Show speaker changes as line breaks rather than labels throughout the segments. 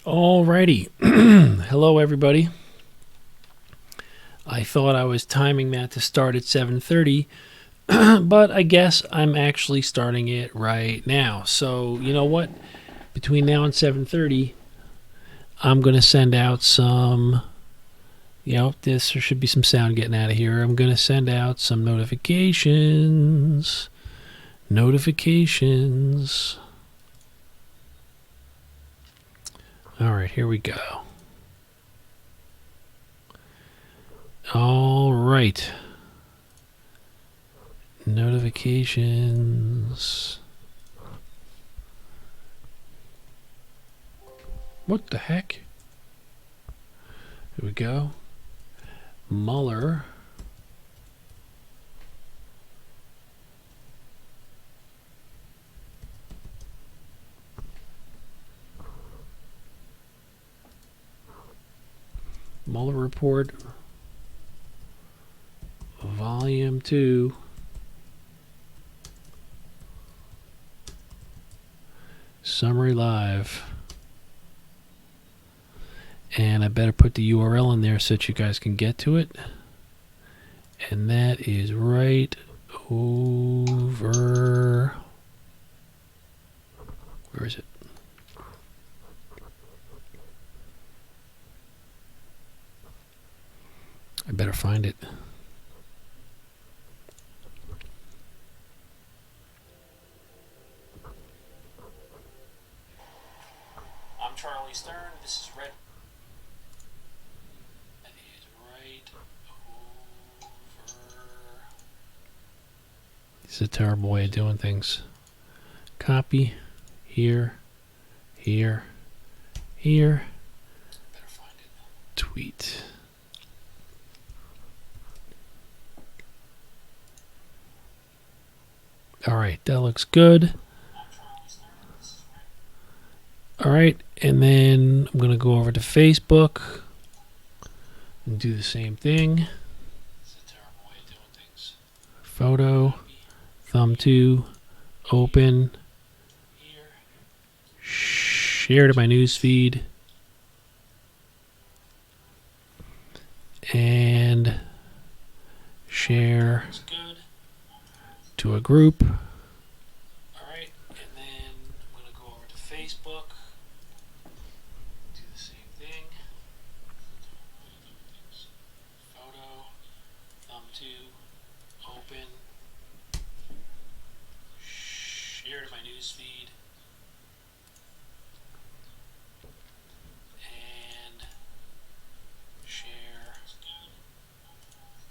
Alrighty. Hello, everybody. I thought I was timing that to start at 7:30, but I guess I'm actually starting it right now. So, you know what? Between now and 7:30, I'm going to send out some, there should be some sound getting out of here. I'm going to send out some notifications. All right, here we go. All right. Notifications. What the heck? Here we go. Mueller. Mueller report. Volume 2. Summary live. And I better put the URL in there so that you guys can get to it. And that is right over. Where is it? I better find it. I'm Charlie Stern. This is Red. That is right over. This is a terrible way of doing things. Copy. Here. Better find it. Tweet. All right, that looks good. All right, and then I'm going to go over to Facebook and do the same thing. It's a terrible way of doing things. Photo, thumb 2, open, share to my news feed, and share to a group. All right, and then I'm going to go over to Facebook, do the same thing. Photo, thumb 2, open, share to my news feed, and share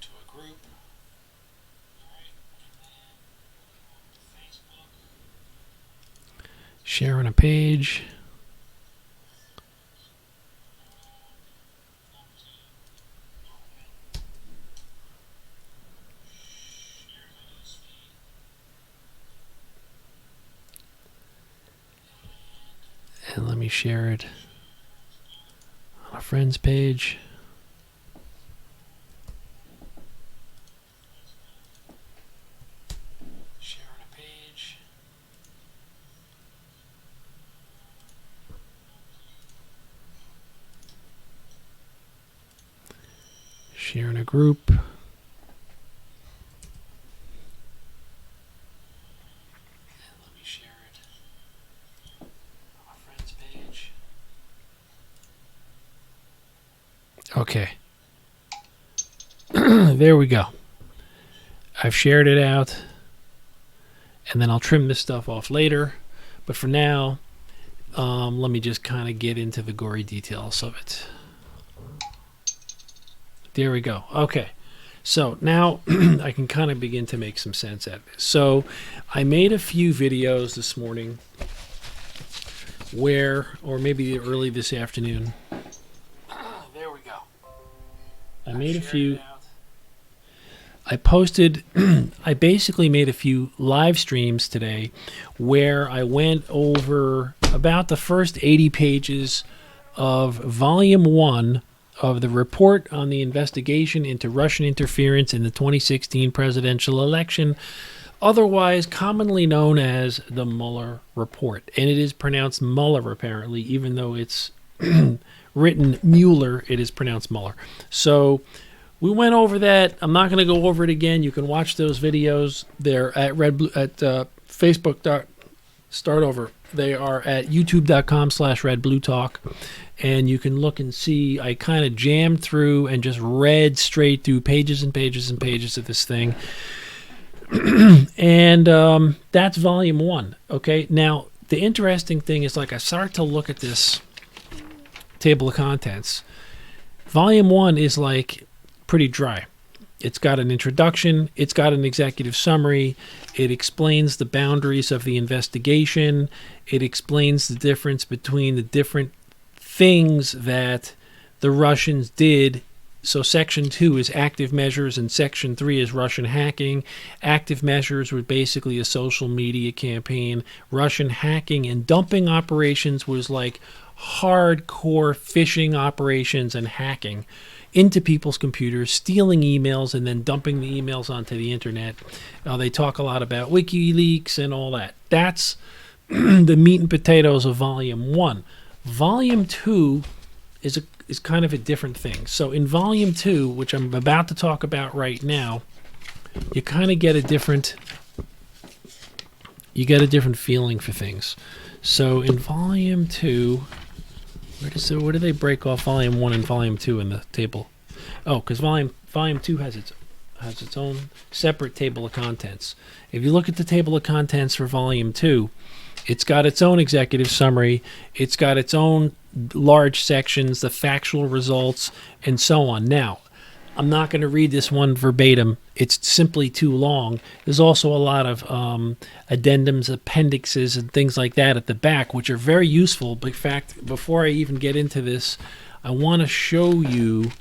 to a group. Share on a page. And let me share it on a friend's page. Share in a group. And let me share it on a friend's page. Okay. There we go. I've shared it out. And then I'll trim this stuff off later. But for now, let me just kind of get into the gory details of it. There we go. Okay. So now I can kind of begin to make some sense at this. So I made a few videos this morning or maybe early this afternoon. There we go. I made a few. I basically made a few live streams today where I went over about the first 80 pages of Volume 1 of the report on the investigation into Russian interference in the 2016 presidential election, otherwise commonly known as the Mueller report. And it is pronounced Mueller, apparently, even though it's written Mueller. It is pronounced Mueller. So we went over that. I'm not going to go over it again. You can watch those videos. They're at Facebook. Start over. They are at youtube.com/redbluetalk. And you can look and see I kind of jammed through and just read straight through pages and pages and pages of this thing. And that's volume 1. Okay. Now, the interesting thing is, like, I start to look at this table of contents. Volume 1 is like pretty dry. It's got an introduction. It's got an executive summary. It explains the boundaries of the investigation. It explains the difference between the different things that the Russians did. So Section 2 is active measures and Section 3 is Russian hacking. Active measures were basically a social media campaign. Russian hacking and dumping operations was like hardcore phishing operations and hacking into people's computers, stealing emails and then dumping the emails onto the internet. They talk a lot about WikiLeaks and all that. That's the meat and potatoes of Volume 1. Volume 2 is kind of a different thing. So in Volume 2, which I'm about to talk about right now, you kind of get a different feeling for things. So in Volume 2, where do they break off Volume 1 and Volume 2 in the table? Oh, because Volume 2 has its own separate table of contents. If you look at the table of contents for Volume 2, it's got its own executive summary. It's got its own large sections, the factual results, and so on. Now, I'm not going to read this one verbatim. It's simply too long. There's also a lot of addendums, appendixes, and things like that at the back, which are very useful. In fact, before I even get into this, I want to show you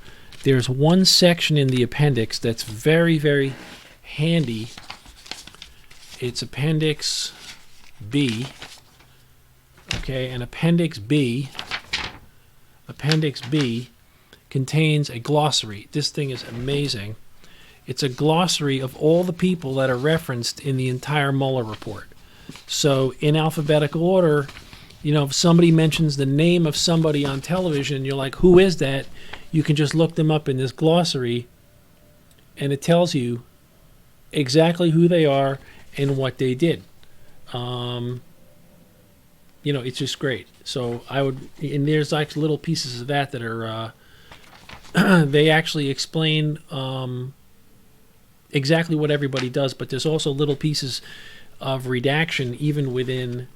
there's one section in the appendix that's very, very handy. It's Appendix B. Okay, and Appendix B contains a glossary. This thing is amazing. It's a glossary of all the people that are referenced in the entire Mueller report. So in alphabetical order, if somebody mentions the name of somebody on television, you're like, who is that? You can just look them up in this glossary, and it tells you exactly who they are and what they did. It's just great. So and there's like little pieces of that are, they actually explain exactly what everybody does, but there's also little pieces of redaction even within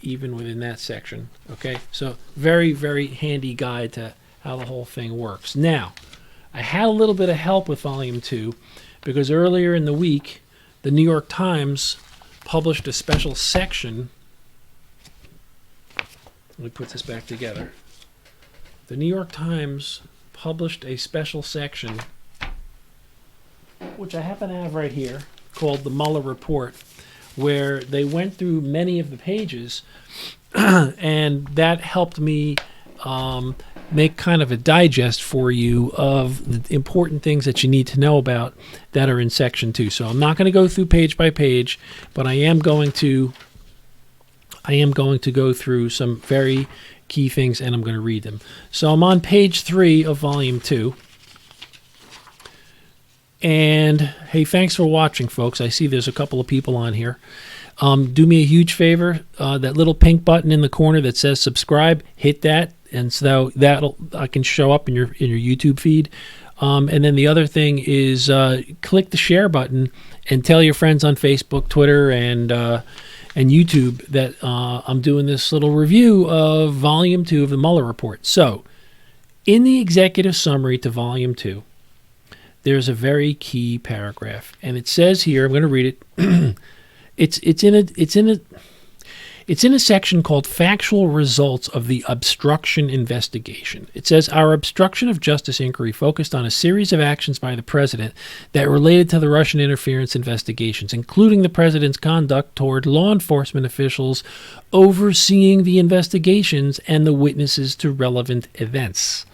that section. Okay, so very, very handy guide to how the whole thing works. Now, I had a little bit of help with Volume 2 because earlier in the week, the New York Times published a special section. Let me put this back together. The New York Times published a special section, which I happen to have right here, called the Mueller Report, where they went through many of the pages, and that helped me make kind of a digest for you of the important things that you need to know about that are in Section 2. So I'm not going to go through page by page, but I am going to go through some very key things, and I'm going to read them. So I'm on page 3 of Volume 2. And hey, thanks for watching, folks. I see there's a couple of people on here. Do me a huge favor. That little pink button in the corner that says subscribe, hit that, and so I can show up in your YouTube feed. And then the other thing is click the share button and tell your friends on Facebook, Twitter, and YouTube that I'm doing this little review of Volume 2 of the Mueller Report. So, in the executive summary to Volume 2, there's a very key paragraph, and it says here, I'm going to read it. It's in a section called Factual Results of the Obstruction Investigation. It says, our obstruction of justice inquiry focused on a series of actions by the president that related to the Russian interference investigations, including the president's conduct toward law enforcement officials overseeing the investigations and the witnesses to relevant events.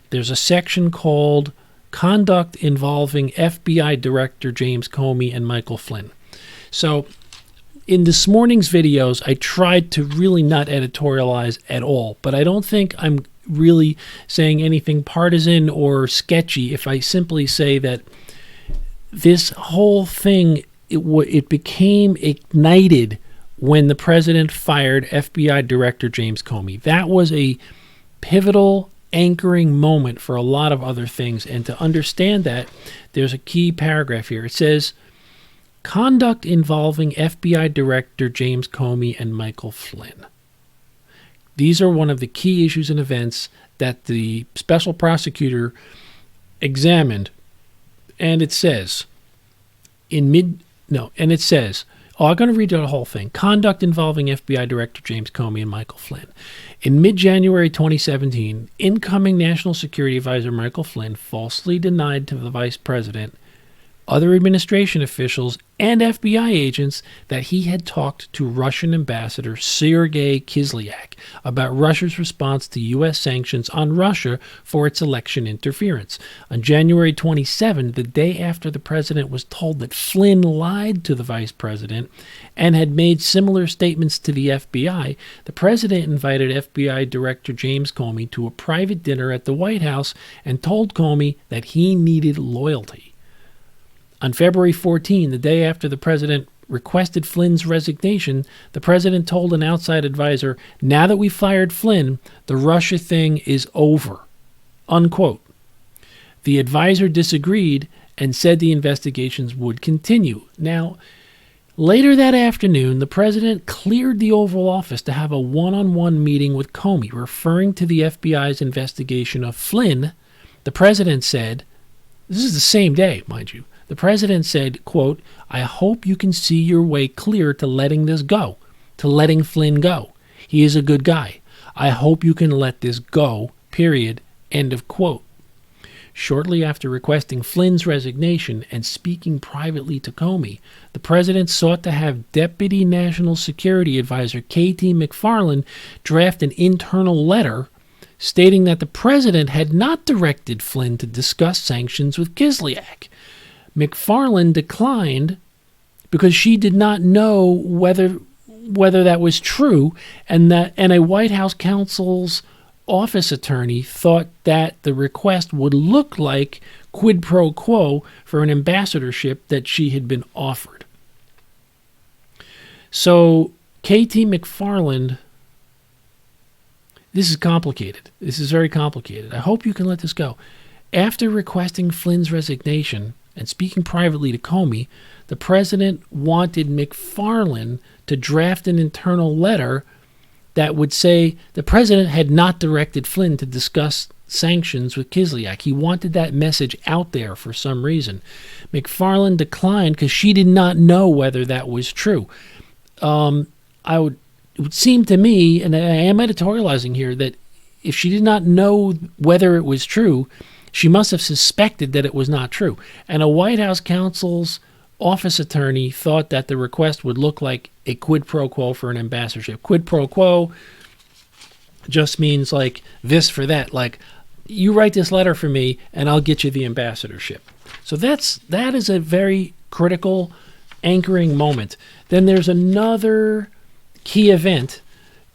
There's a section called Conduct Involving FBI Director James Comey and Michael Flynn. So, in this morning's videos, I tried to really not editorialize at all, but I don't think I'm really saying anything partisan or sketchy if I simply say that this whole thing, it became ignited when the president fired FBI Director James Comey. That was a pivotal, anchoring moment for a lot of other things. And to understand that, there's a key paragraph here. It says, conduct involving FBI Director James Comey and Michael Flynn. These are one of the key issues and events that the special prosecutor examined. And it says, I'm going to read the whole thing. Conduct involving FBI Director James Comey and Michael Flynn. In mid-January 2017, incoming National Security Advisor Michael Flynn falsely denied to the Vice President, other administration officials, and FBI agents that he had talked to Russian Ambassador Sergei Kislyak about Russia's response to U.S. sanctions on Russia for its election interference. On January 27, the day after the president was told that Flynn lied to the vice president and had made similar statements to the FBI, the president invited FBI Director James Comey to a private dinner at the White House and told Comey that he needed loyalty. On February 14, the day after the president requested Flynn's resignation, the president told an outside advisor, now that we fired Flynn, the Russia thing is over, unquote. The advisor disagreed and said the investigations would continue. Now, later that afternoon, the president cleared the Oval Office to have a one-on-one meeting with Comey, referring to the FBI's investigation of Flynn. The president said, this is the same day, mind you, the president said, quote, I hope you can see your way clear to letting this go, to letting Flynn go. He is a good guy. I hope you can let this go, period, end of quote. Shortly after requesting Flynn's resignation and speaking privately to Comey, the president sought to have Deputy National Security Advisor K.T. McFarland draft an internal letter stating that the president had not directed Flynn to discuss sanctions with Kislyak. McFarland declined because she did not know whether that was true, and a White House counsel's office attorney thought that the request would look like quid pro quo for an ambassadorship that she had been offered. So K.T. McFarland, this is complicated. This is very complicated. I hope you can let this go. After requesting Flynn's resignation and speaking privately to Comey, the president wanted McFarland to draft an internal letter that would say the president had not directed Flynn to discuss sanctions with Kislyak. He wanted that message out there for some reason. McFarland declined because she did not know whether that was true. It would seem to me, and I am editorializing here, that if she did not know whether it was true, she must have suspected that it was not true. And a White House counsel's office attorney thought that the request would look like a quid pro quo for an ambassadorship. Quid pro quo just means like this for that. Like, you write this letter for me and I'll get you the ambassadorship. So that is a very critical anchoring moment. Then there's another key event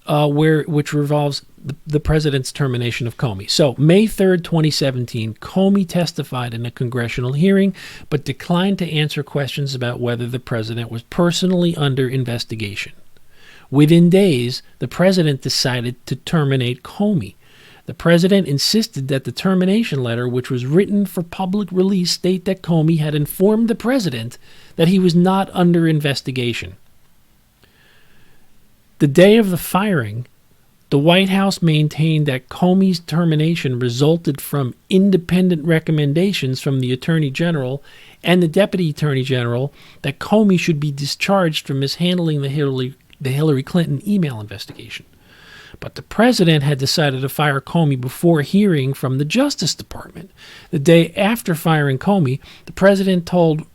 which revolves the president's termination of Comey. So May 3rd, 2017, Comey testified in a congressional hearing, but declined to answer questions about whether the president was personally under investigation. Within days, the president decided to terminate Comey. The president insisted that the termination letter, which was written for public release, state that Comey had informed the president that he was not under investigation. The day of the firing, the White House maintained that Comey's termination resulted from independent recommendations from the Attorney General and the Deputy Attorney General that Comey should be discharged for mishandling the Hillary Clinton email investigation. But the president had decided to fire Comey before hearing from the Justice Department. The day after firing Comey, the president told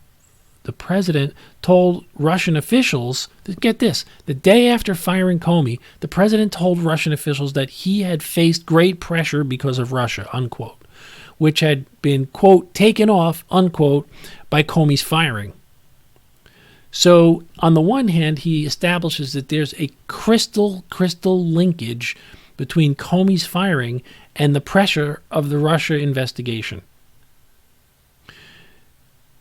Russian officials, get this, the day after firing Comey, the president told Russian officials that he had faced great pressure because of Russia, unquote, which had been, quote, taken off, unquote, by Comey's firing. So on the one hand, he establishes that there's a crystal linkage between Comey's firing and the pressure of the Russia investigation.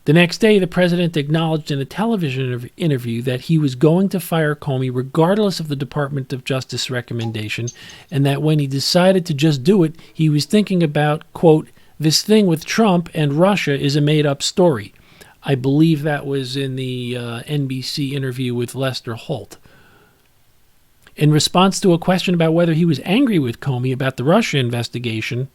The next day, the president acknowledged in a television interview that he was going to fire Comey regardless of the Department of Justice recommendation, and that when he decided to just do it, he was thinking about, quote, "This thing with Trump and Russia is a made-up story." I believe that was in the NBC interview with Lester Holt. In response to a question about whether he was angry with Comey about the Russia investigation,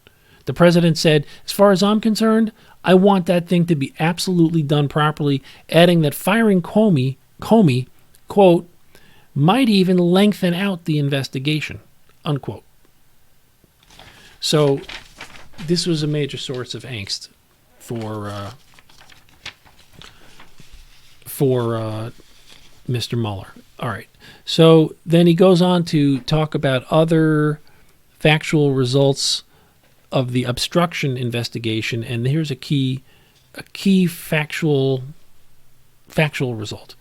the president said, "As far as I'm concerned, I want that thing to be absolutely done properly," adding that firing Comey, quote, "might even lengthen out the investigation," unquote. So this was a major source of angst for Mr. Mueller. All right. So then he goes on to talk about other factual results of the obstruction investigation, and here's a key factual result.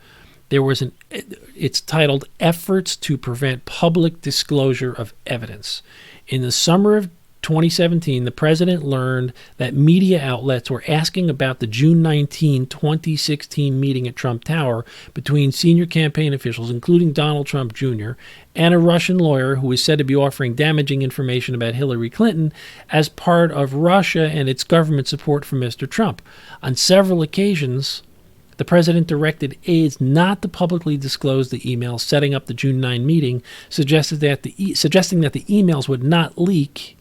It's titled "Efforts to Prevent Public Disclosure of Evidence." In the summer of 2017, the president learned that media outlets were asking about the June 19, 2016 meeting at Trump Tower between senior campaign officials, including Donald Trump Jr., and a Russian lawyer who is said to be offering damaging information about Hillary Clinton as part of Russia and its government support for Mr. Trump. On several occasions, the president directed aides not to publicly disclose the emails setting up the June 9 meeting, suggesting that the emails would not leak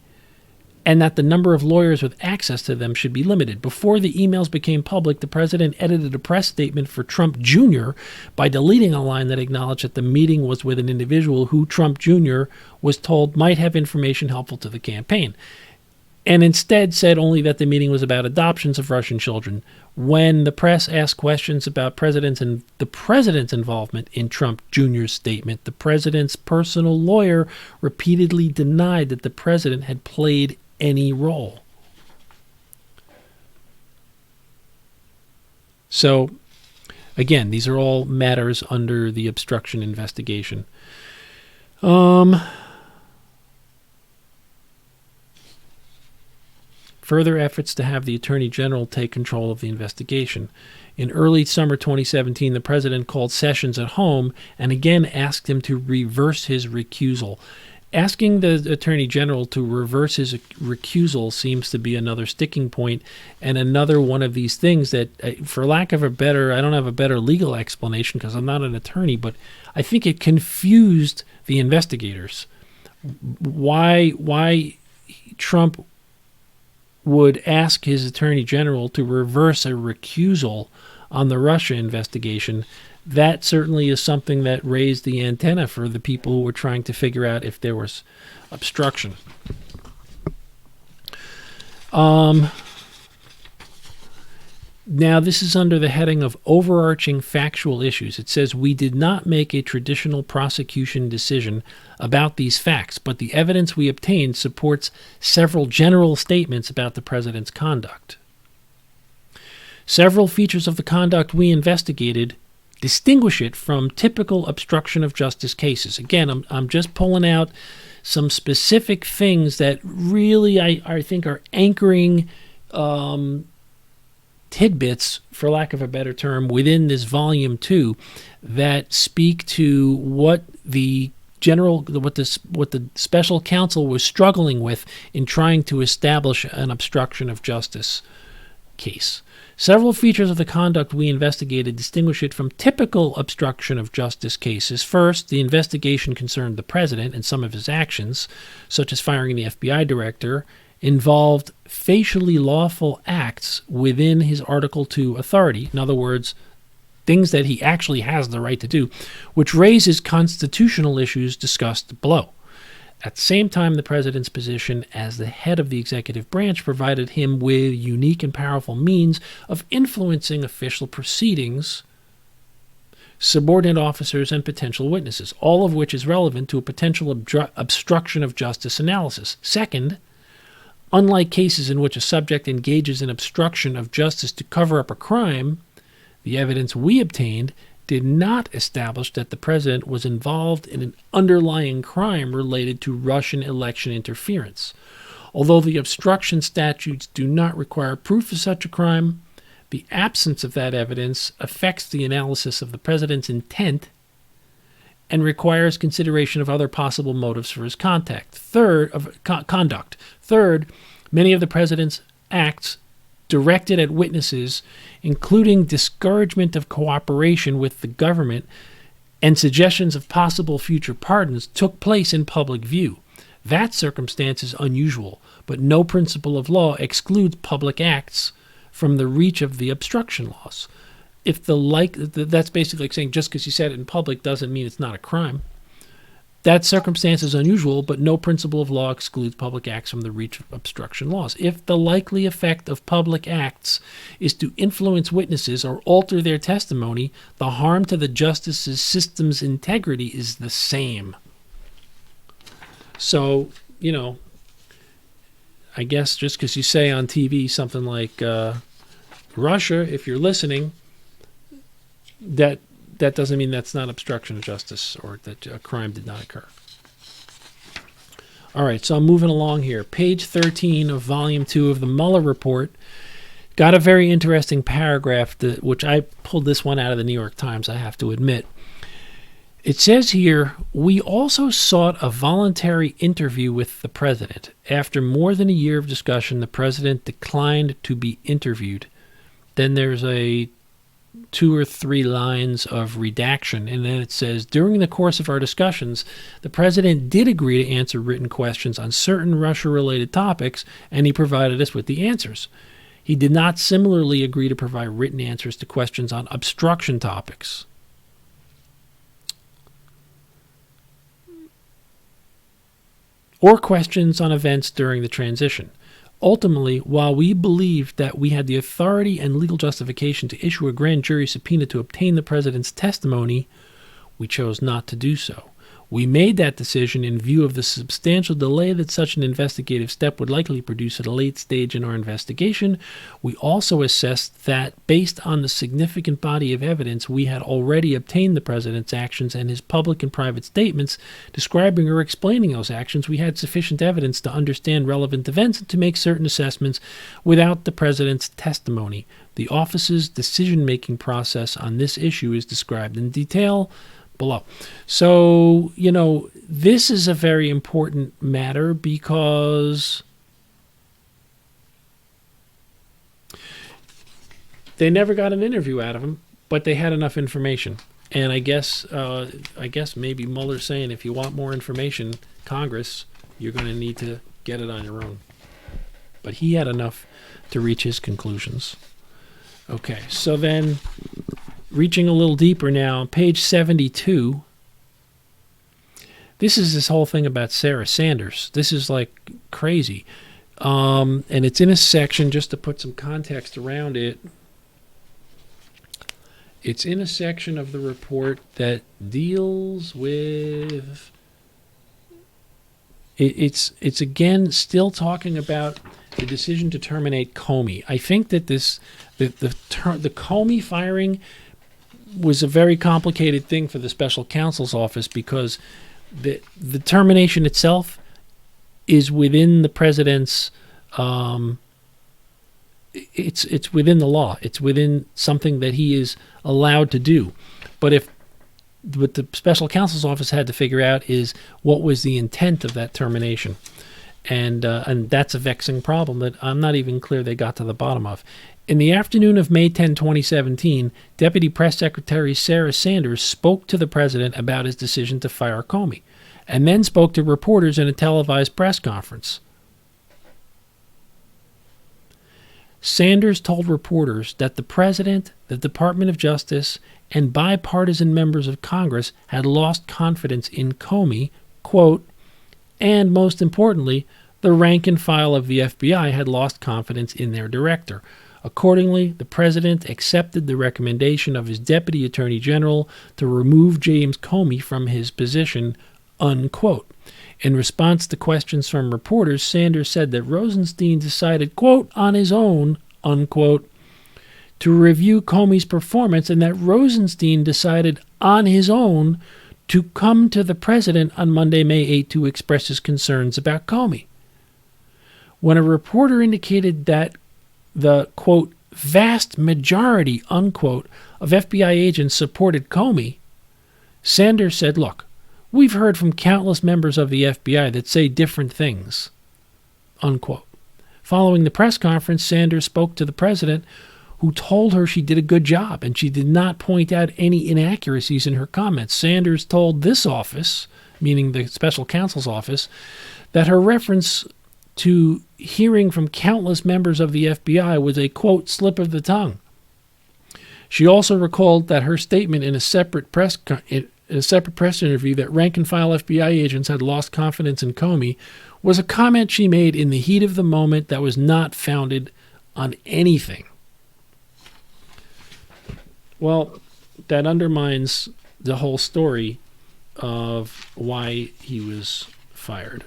and that the number of lawyers with access to them should be limited. Before the emails became public, the president edited a press statement for Trump Jr. by deleting a line that acknowledged that the meeting was with an individual who Trump Jr. was told might have information helpful to the campaign, and instead said only that the meeting was about adoptions of Russian children. When the press asked questions about the president's involvement in Trump Jr.'s statement, the president's personal lawyer repeatedly denied that the president had played any role. So, again, these are all matters under the obstruction investigation. Further efforts to have the Attorney General take control of the investigation. In early summer 2017, the president called Sessions at home and again asked him to reverse his recusal. Asking the Attorney General to reverse his recusal seems to be another sticking point and another one of these things that, for lack of a better, I don't have a better legal explanation because I'm not an attorney, but I think it confused the investigators. Why Trump would ask his Attorney General to reverse a recusal on the Russia investigation, that certainly is something that raised the antenna for the people who were trying to figure out if there was obstruction. Now, this is under the heading of overarching factual issues. It says, "We did not make a traditional prosecution decision about these facts, but the evidence we obtained supports several general statements about the president's conduct. Several features of the conduct we investigated distinguish it from typical obstruction of justice cases." Again, I'm just pulling out some specific things that really I think are anchoring tidbits, for lack of a better term, within this volume 2 that speak to what the special counsel was struggling with in trying to establish an obstruction of justice case. Several features of the conduct we investigated distinguish it from typical obstruction of justice cases. First, the investigation concerned the president and some of his actions, such as firing the FBI director, involved facially lawful acts within his Article II authority. In other words, things that he actually has the right to do, which raises constitutional issues discussed below. At the same time, the president's position as the head of the executive branch provided him with unique and powerful means of influencing official proceedings, subordinate officers, and potential witnesses, all of which is relevant to a potential obstruction of justice analysis. Second, unlike cases in which a subject engages in obstruction of justice to cover up a crime, the evidence we obtained did not establish that the president was involved in an underlying crime related to Russian election interference. Although the obstruction statutes do not require proof of such a crime, the absence of that evidence affects the analysis of the president's intent and requires consideration of other possible motives for his conduct. Third, many of the president's acts directed at witnesses, including discouragement of cooperation with the government and suggestions of possible future pardons, took place in public view. That circumstance is unusual, but no principle of law excludes public acts from the reach of the obstruction laws. That's basically like saying just because you said it in public doesn't mean it's not a crime. That circumstance is unusual, but no principle of law excludes public acts from the reach of obstruction laws. If the likely effect of public acts is to influence witnesses or alter their testimony, the harm to the justice system's integrity is the same. So, I guess just because you say on TV something like Russia, if you're listening, that doesn't mean that's not obstruction of justice or that a crime did not occur. All right, so I'm moving along here. Page 13 of Volume 2 of the Mueller report got a very interesting paragraph, which I pulled this one out of the New York Times, I have to admit. It says here, we also sought a voluntary interview with the president. After more than a year of discussion, the president declined to be interviewed. Then there's a 2 or 3 lines of redaction, and then it says, during the course of our discussions, the president did agree to answer written questions on certain Russia-related topics, and he provided us with the answers. He did not similarly agree to provide written answers to questions on obstruction topics. Or questions on events during the transition. Ultimately, while we believed that we had the authority and legal justification to issue a grand jury subpoena to obtain the president's testimony, we chose not to do so. We made that decision in view of the substantial delay that such an investigative step would likely produce at a late stage in our investigation. We also assessed that, based on the significant body of evidence we had already obtained the president's actions and his public and private statements describing or explaining those actions, we had sufficient evidence to understand relevant events and to make certain assessments without the president's testimony. The office's decision-making process on this issue is described in detail below. So, this is a very important matter because they never got an interview out of him, but they had enough information. And I guess maybe Mueller's saying, if you want more information, Congress, you're going to need to get it on your own. But he had enough to reach his conclusions. Okay, so then, reaching a little deeper now, page 72, this is this whole thing about Sarah Sanders. This is like crazy. And it's in a section, just to put some context around it, it's in a section of the report that deals with, it's again still talking about the decision to terminate Comey. I think that the Comey firing was a very complicated thing for the special counsel's office because the termination itself is within the president's it's within the law. It's within something that he is allowed to do. But what the special counsel's office had to figure out is what was the intent of that termination. And that's a vexing problem that I'm not even clear they got to the bottom of. In the afternoon of May 10, 2017, Deputy Press Secretary Sarah Sanders spoke to the president about his decision to fire Comey, and then spoke to reporters in a televised press conference. Sanders told reporters that the president, the Department of Justice, and bipartisan members of Congress had lost confidence in Comey, quote, and most importantly, the rank and file of the FBI had lost confidence in their director. Accordingly, the president accepted the recommendation of his deputy attorney general to remove James Comey from his position, unquote. In response to questions from reporters, Sanders said that Rosenstein decided, quote, on his own, unquote, to review Comey's performance and that Rosenstein decided on his own to come to the president on Monday, May 8, to express his concerns about Comey. When a reporter indicated that the, quote, vast majority, unquote, of FBI agents supported Comey, Sanders said, look, we've heard from countless members of the FBI that say different things, unquote. Following the press conference, Sanders spoke to the president, who told her she did a good job and she did not point out any inaccuracies in her comments. Sanders told this office, meaning the special counsel's office, that her reference to hearing from countless members of the FBI was a, quote, slip of the tongue. She also recalled that her statement in a separate press interview that rank-and-file FBI agents had lost confidence in Comey was a comment she made in the heat of the moment that was not founded on anything. Well, that undermines the whole story of why he was fired.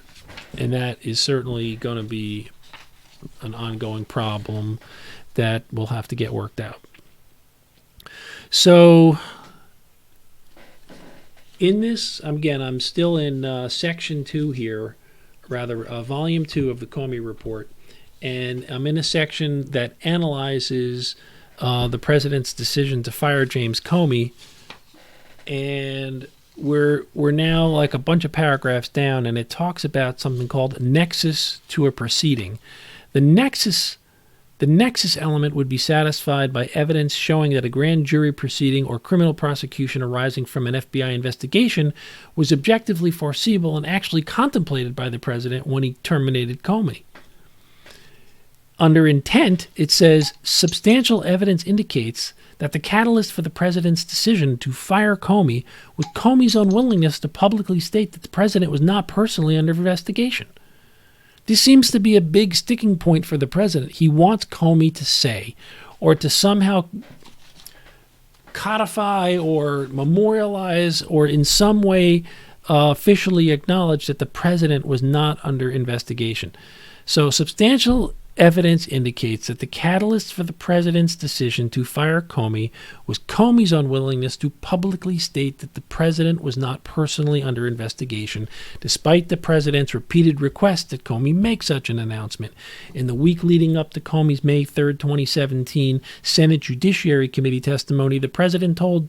And that is certainly going to be an ongoing problem that will have to get worked out. So, in this, again, I'm still in section 2 here, rather, volume 2 of the Comey report. And I'm in a section that analyzes the president's decision to fire James Comey, and we're now like a bunch of paragraphs down, and it talks about something called nexus to a proceeding. The nexus element would be satisfied by evidence showing that a grand jury proceeding or criminal prosecution arising from an FBI investigation was objectively foreseeable and actually contemplated by the president when he terminated Comey. Under intent, it says, substantial evidence indicates that the catalyst for the president's decision to fire Comey was Comey's unwillingness to publicly state that the president was not personally under investigation. This seems to be a big sticking point for the president. He wants Comey to say, or to somehow codify or memorialize or in some way officially acknowledge that the president was not under investigation. So substantial evidence indicates that the catalyst for the president's decision to fire Comey was Comey's unwillingness to publicly state that the president was not personally under investigation, despite the president's repeated request that Comey make such an announcement. In the week leading up to Comey's May 3, 2017 Senate Judiciary Committee testimony, the president told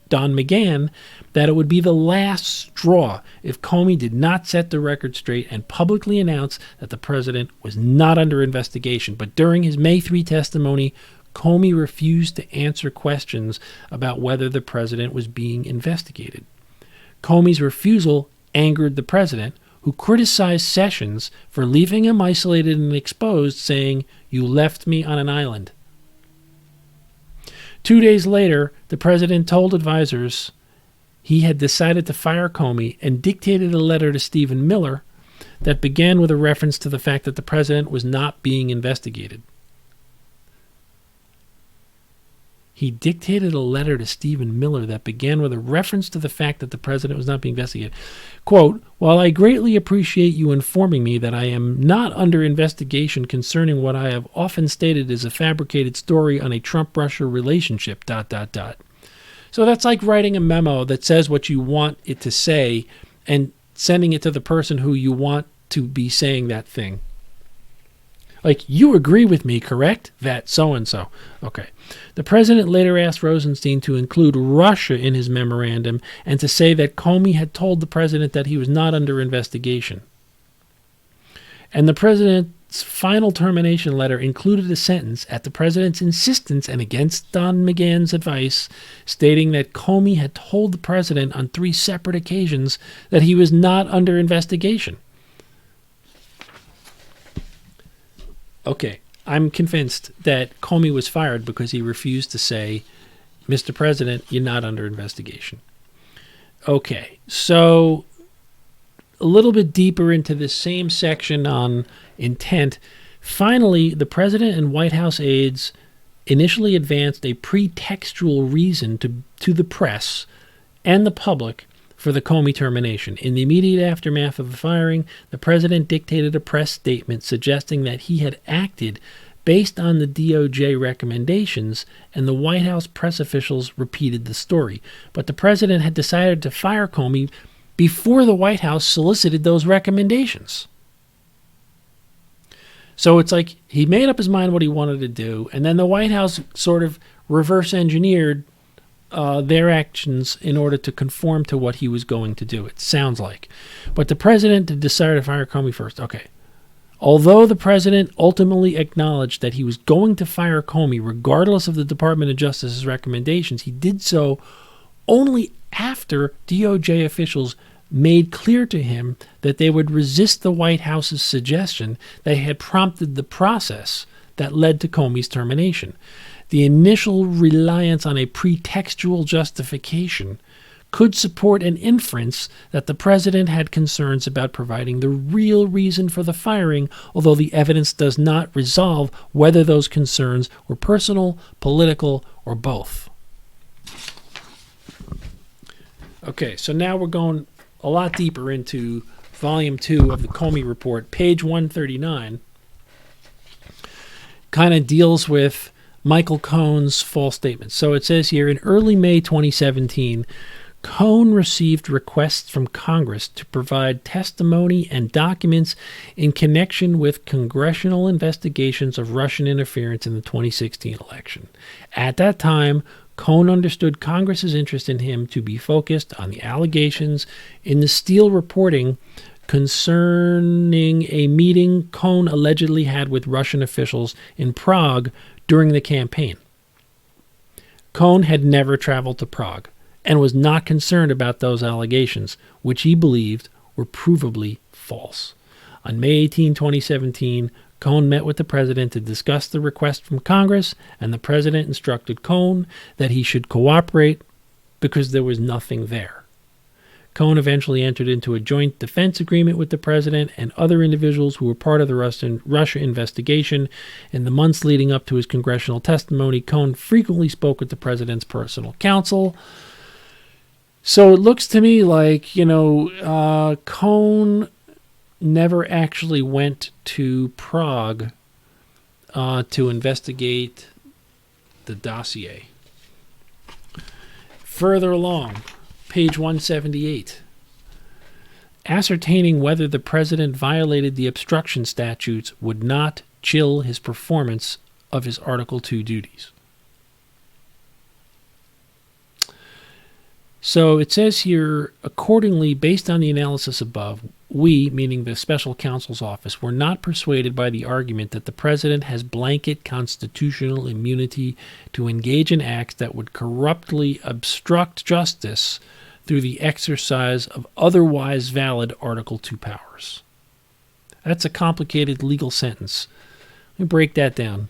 Don McGahn that it would be the last straw if Comey did not set the record straight and publicly announce that the president was not under investigation. But during his May 3 testimony, Comey refused to answer questions about whether the president was being investigated. Comey's refusal angered the president, who criticized Sessions for leaving him isolated and exposed, saying, "You left me on an island." 2 days later, the president told advisors he had decided to fire Comey and dictated a letter to Stephen Mueller that began with a reference to the fact that the president was not being investigated. He dictated a letter to Stephen Mueller that began with a reference to the fact that the president was not being investigated. Quote, "While I greatly appreciate you informing me that I am not under investigation concerning what I have often stated is a fabricated story on a Trump-Russia relationship, ... So that's like writing a memo that says what you want it to say and sending it to the person who you want to be saying that thing. Like, you agree with me, correct? That so-and-so. Okay. The president later asked Rosenstein to include Russia in his memorandum and to say that Comey had told the president that he was not under investigation. And the president's final termination letter included a sentence at the president's insistence and against Don McGahn's advice, stating that Comey had told the president on 3 separate occasions that he was not under investigation. Okay, I'm convinced that Comey was fired because he refused to say, "Mr. President, you're not under investigation." Okay, so a little bit deeper into this same section on intent, finally, the president and White House aides initially advanced a pretextual reason to the press and the public for the Comey termination. In the immediate aftermath of the firing, the president dictated a press statement suggesting that he had acted based on the DOJ recommendations, and the White House press officials repeated the story. But the president had decided to fire Comey before the White House solicited those recommendations. So it's like he made up his mind what he wanted to do, and then the White House sort of reverse engineered their actions in order to conform to what he was going to do, it sounds like. But the president decided to fire Comey first. Okay. Although the president ultimately acknowledged that he was going to fire Comey regardless of the Department of Justice's recommendations, he did so only after DOJ officials made clear to him that they would resist the White House's suggestion that had prompted the process that led to Comey's termination. The initial reliance on a pretextual justification could support an inference that the president had concerns about providing the real reason for the firing, although the evidence does not resolve whether those concerns were personal, political, or both. Okay, so now we're going a lot deeper into Volume 2 of the Comey Report. Page 139 kind of deals with Michael Cohen's false statements. So it says here, in early May 2017, Cohen received requests from Congress to provide testimony and documents in connection with congressional investigations of Russian interference in the 2016 election. At that time, Cohen understood Congress's interest in him to be focused on the allegations in the Steele reporting concerning a meeting Cohen allegedly had with Russian officials in Prague during the campaign. Cohen had never traveled to Prague and was not concerned about those allegations, which he believed were provably false. On May 18, 2017, Cohen met with the president to discuss the request from Congress, and the president instructed Cohen that he should cooperate because there was nothing there. Cohen eventually entered into a joint defense agreement with the president and other individuals who were part of the Russia investigation. In the months leading up to his congressional testimony, Cohen frequently spoke with the president's personal counsel. So it looks to me like, Cohen never actually went to Prague to investigate the dossier. Further along, page 178. Ascertaining whether the president violated the obstruction statutes would not chill his performance of his Article 2 duties. So it says here, accordingly, based on the analysis above, we, meaning the special counsel's office, were not persuaded by the argument that the president has blanket constitutional immunity to engage in acts that would corruptly obstruct justice through the exercise of otherwise valid Article 2 powers. That's a complicated legal sentence. Let me break that down.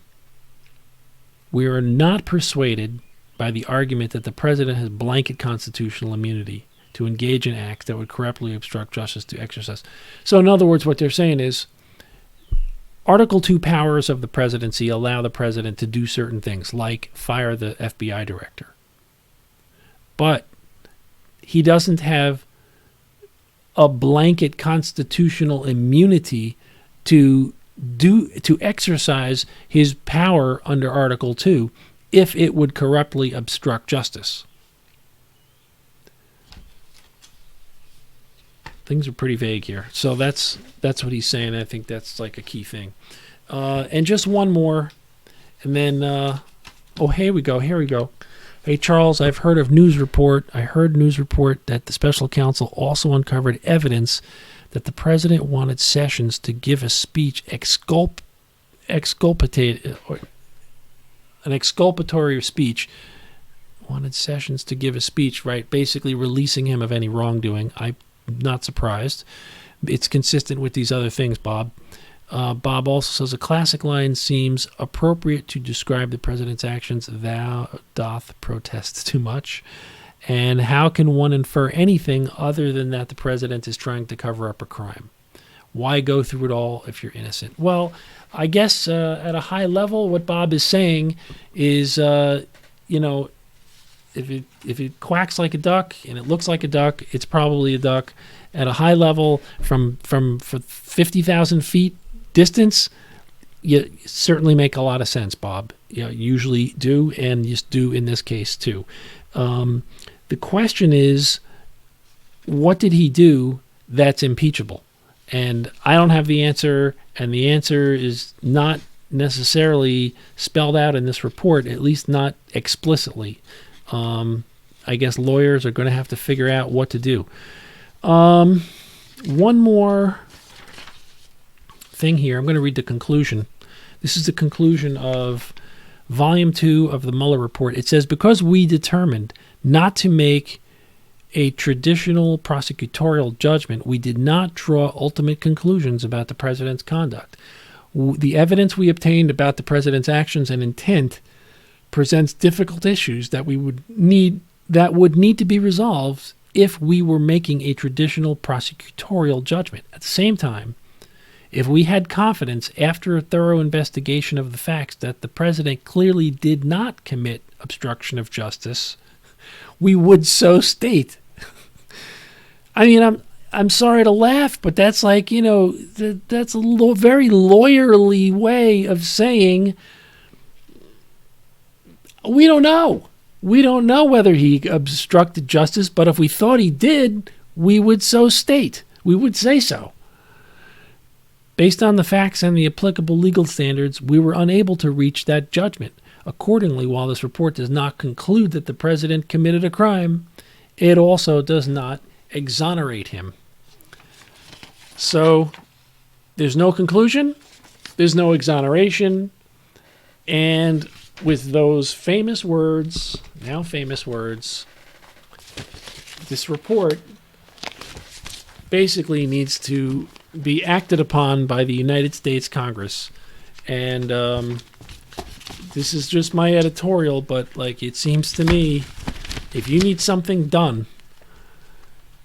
We are not persuaded by the argument that the president has blanket constitutional immunity to engage in acts that would corruptly obstruct justice to exercise. So in other words, what they're saying is Article 2 powers of the presidency allow the president to do certain things, like fire the FBI director. But he doesn't have a blanket constitutional immunity to exercise his power under Article 2 if it would corruptly obstruct justice. Things are pretty vague here. So that's what he's saying. I think that's like a key thing. And just one more, and then here we go. Hey, Charles, I heard news report that the special counsel also uncovered evidence that the president wanted Sessions to give a speech an exculpatory speech. Wanted Sessions to give a speech, right? Basically releasing him of any wrongdoing. I'm not surprised. It's consistent with these other things, Bob. Bob also says a classic line seems appropriate to describe the president's actions. Thou doth protest too much. And how can one infer anything other than that the president is trying to cover up a crime? Why go through it all if you're innocent? Well, I guess at a high level, what Bob is saying is, if it quacks like a duck and it looks like a duck, it's probably a duck. At a high level, from 50,000 feet distance, you certainly make a lot of sense, Bob. You usually do, and you do in this case too. The question is, what did he do that's impeachable? And I don't have the answer, and the answer is not necessarily spelled out in this report, at least not explicitly. I guess lawyers are going to have to figure out what to do. One more thing here. I'm going to read the conclusion. This is the conclusion of Volume 2 of the Mueller report. It says, because we determined not to make a traditional prosecutorial judgment, we did not draw ultimate conclusions about the president's conduct. The evidence we obtained about the president's actions and intent presents difficult issues that would need to be resolved if we were making a traditional prosecutorial judgment. At the same time, if we had confidence after a thorough investigation of the facts that the president clearly did not commit obstruction of justice, we would so state. I mean, I'm sorry to laugh, but that's like, that's a very lawyerly way of saying we don't know. We don't know whether he obstructed justice, but if we thought he did, we would so state. We would say so. Based on the facts and the applicable legal standards, we were unable to reach that judgment. Accordingly, while this report does not conclude that the president committed a crime, it also does not exonerate him. So there's no conclusion, there's no exoneration, and with those famous words, this report basically needs to be acted upon by the United States Congress. And this is just my editorial, but it seems to me, if you need something done,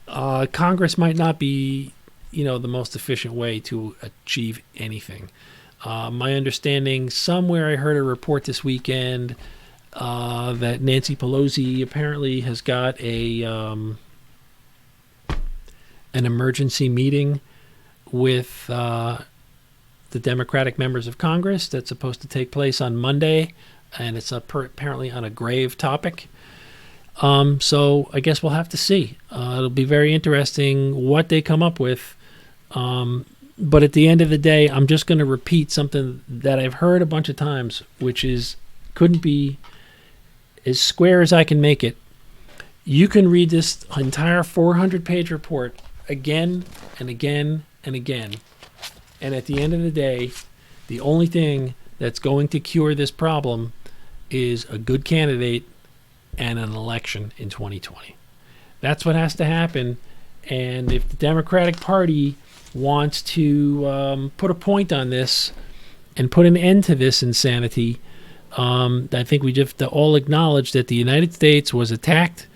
Congress might not be, the most efficient way to achieve anything. My understanding, somewhere I heard a report this weekend that Nancy Pelosi apparently has got an emergency meeting with the Democratic members of Congress that's supposed to take place on Monday, and it's apparently on a grave topic. So I guess we'll have to see. It'll be very interesting what they come up with. But at the end of the day, I'm just going to repeat something that I've heard a bunch of times, which couldn't be as square as I can make it. You can read this entire 400-page report again and again and again. And at the end of the day, the only thing that's going to cure this problem is a good candidate and an election in 2020. That's what has to happen. And if the Democratic Party wants to put a point on this and put an end to this insanity, I think we just have to all acknowledge that the United States was attacked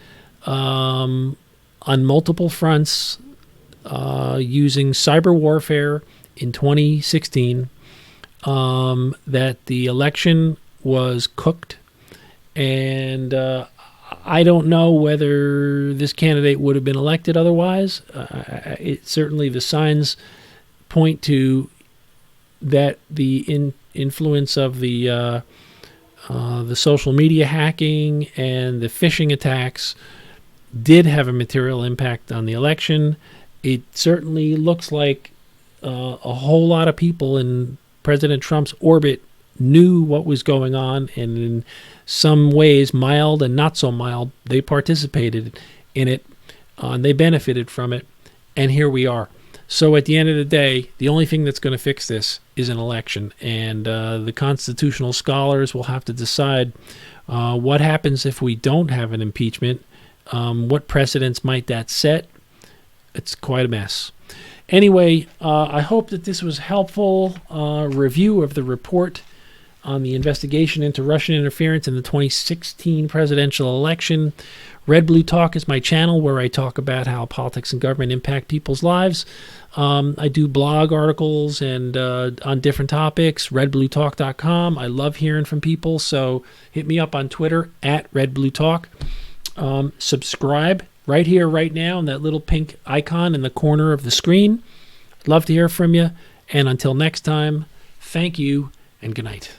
on multiple fronts using cyber warfare in 2016, that the election was cooked, and I don't know whether this candidate would have been elected otherwise. Certainly the signs point to that the influence of the social media hacking and the phishing attacks did have a material impact on the election. It certainly looks like a whole lot of people in President Trump's orbit knew what was going on, and in some ways, mild and not so mild, they participated in it, and they benefited from it, and here we are. So at the end of the day, the only thing that's going to fix this is an election, and the constitutional scholars will have to decide what happens if we don't have an impeachment, what precedents might that set. It's quite a mess. Anyway, I hope that this was helpful review of the report on the investigation into Russian interference in the 2016 presidential election. Red Blue Talk is my channel where I talk about how politics and government impact people's lives. I do blog articles and on different topics, redbluetalk.com. I love hearing from people, so hit me up on Twitter at redbluetalk. Subscribe right here, right now, in that little pink icon in the corner of the screen. I'd love to hear from you. And until next time, Thank you, and good night.